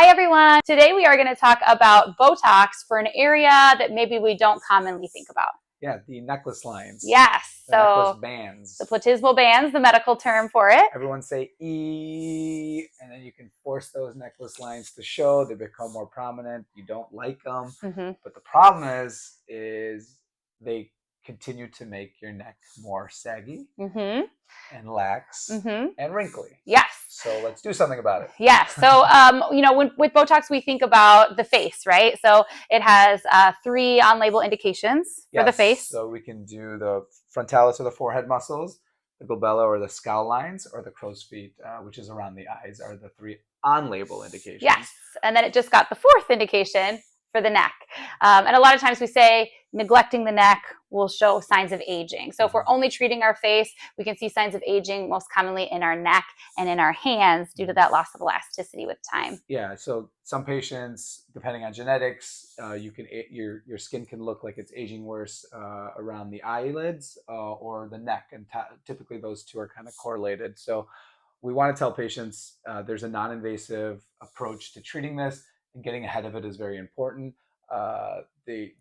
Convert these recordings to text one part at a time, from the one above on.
Hi everyone! Today we are going to talk about Botox for an area that maybe we don't commonly think about. Yeah, the necklace lines. Yes, the necklace bands. The platysmal bands, the medical term for it. Everyone say E, and then you can force those necklace lines to show. They become more prominent. You don't like them, but the problem is they continue to make your neck more saggy and lax and wrinkly. Yes. So let's do something about it. Yes. So, with Botox, we think about the face, right? So it has 3 on-label indications for the face. So we can do the frontalis or the forehead muscles, the glabella or the scowl lines, or the crow's feet, which is around the eyes, are the 3 on-label indications. Yes. And then it just got the 4th indication for the neck. And a lot of times we say neglecting the neck will show signs of aging. So if we're only treating our face, we can see signs of aging most commonly in our neck and in our hands due to that loss of elasticity with time. Yeah, so some patients, depending on genetics, your skin can look like it's aging worse around the eyelids or the neck, and typically those two are kind of correlated. So we want to tell patients there's a non-invasive approach to treating this, and getting ahead of it is very important. The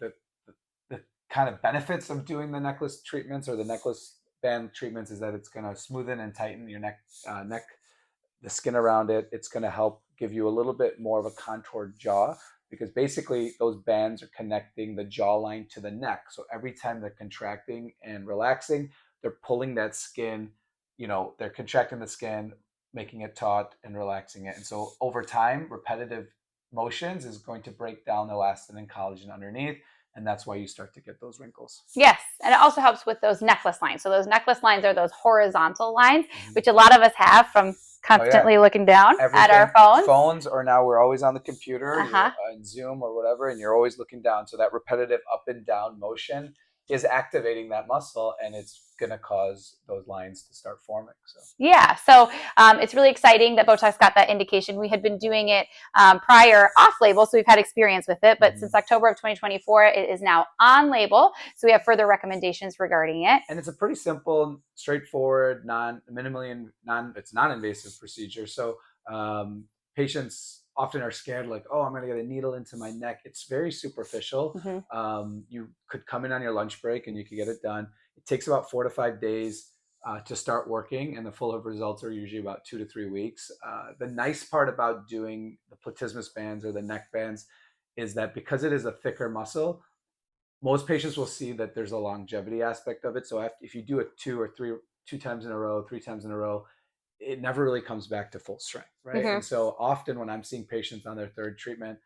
kind of benefits of doing the necklace treatments or the necklace band treatments is that it's going to smoothen and tighten your neck, the skin around it. It's going to help give you a little bit more of a contoured jaw, because basically those bands are connecting the jawline to the neck. So every time they're contracting and relaxing, they're pulling that skin, they're contracting the skin, making it taut and relaxing it. And so over time, repetitive motions is going to break down the elastin and collagen underneath. And that's why you start to get those wrinkles. Yes. And it also helps with those necklace lines. So those necklace lines are those horizontal lines, which a lot of us have from constantly looking down at our phones, or now we're always on the computer, in Zoom or whatever, and you're always looking down. So that repetitive up and down motion is activating that muscle, and it's going to cause those lines to start forming. So it's really exciting that Botox got that indication. We had been doing it prior off-label, so we've had experience with it. But since October of 2024, it is now on-label. So we have further recommendations regarding it. And it's a pretty simple, straightforward, it's non-invasive procedure. So patients often are scared, like, oh, I'm going to get a needle into my neck. It's very superficial. You could come in on your lunch break and you could get it done. It takes about 4 to 5 days to start working, and the full results are usually about 2 to 3 weeks. The nice part about doing the platysmus bands or the neck bands is that because it is a thicker muscle, most patients will see that there's a longevity aspect of it. So if you do it 2 times in a row, 3 times in a row, it never really comes back to full strength, right? And so often when I'm seeing patients on their 3rd treatment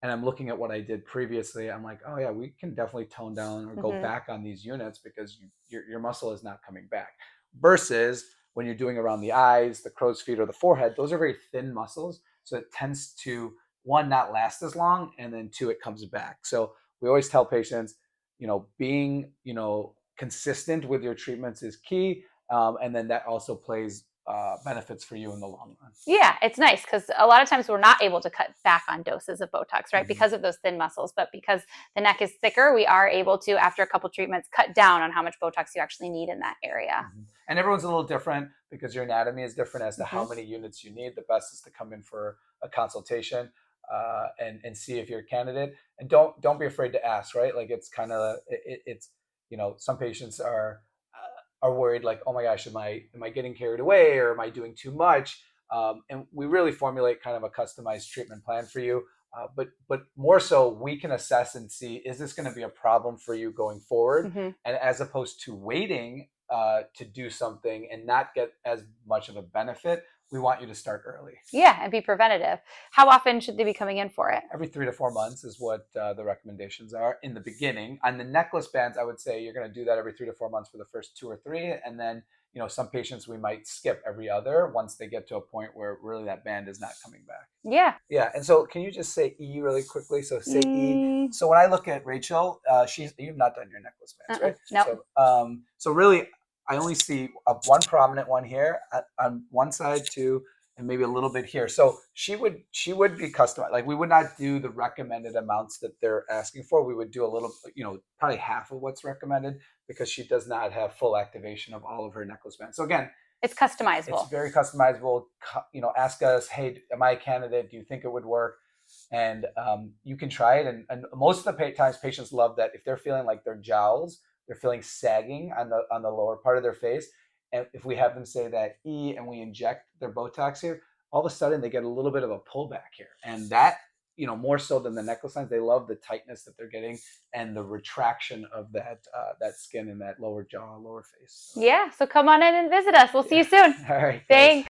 and I'm looking at what I did previously, I'm like, oh yeah, we can definitely tone down or go back on these units because your muscle is not coming back. Versus when you're doing around the eyes, the crow's feet, or the forehead, those are very thin muscles. So it tends to, 1, not last as long, and then 2, it comes back. So we always tell patients, being, consistent with your treatments is key. And then that also plays benefits for you in the long run. Yeah, it's nice because a lot of times we're not able to cut back on doses of Botox, right? Because of those thin muscles. But because the neck is thicker, we are able to, after a couple treatments, cut down on how much Botox you actually need in that area. And everyone's a little different because your anatomy is different as to how many units you need. The best is to come in for a consultation and see if you're a candidate. And don't be afraid to ask, right? Like it's kind of, some patients are worried, like, oh my gosh, am I getting carried away, or am I doing too much? And we really formulate kind of a customized treatment plan for you. But more so, we can assess and see, is this going to be a problem for you going forward? And as opposed to waiting to do something and not get as much of a benefit, we want you to start early. Yeah, and be preventative. How often should they be coming in for it? Every 3 to 4 months is what the recommendations are in the beginning. On the necklace bands, I would say you're going to do that every 3 to 4 months for the first 2 or 3. And then, some patients we might skip every other once they get to a point where really that band is not coming back. Yeah. Yeah. And so can you just say E really quickly? So say E. So when I look at Rachel, you've not done your necklace bands, right? No. So really, I only see one prominent one here on one side, 2, and maybe a little bit here. So she would be customized. Like we would not do the recommended amounts that they're asking for. We would do a little, probably half of what's recommended, because she does not have full activation of all of her necklace bands. So again, It's customizable. It's very customizable. Ask us, hey, am I a candidate? Do you think it would work? And you can try it. And most of the times, patients love that if they're feeling like their jowls, they're feeling sagging on the lower part of their face. And if we have them say that E and we inject their Botox here, all of a sudden they get a little bit of a pullback here. And that, more so than the necklace lines, they love the tightness that they're getting and the retraction of that skin in that lower jaw, lower face. Yeah. So come on in and visit us. We'll see you soon. All right. Thanks.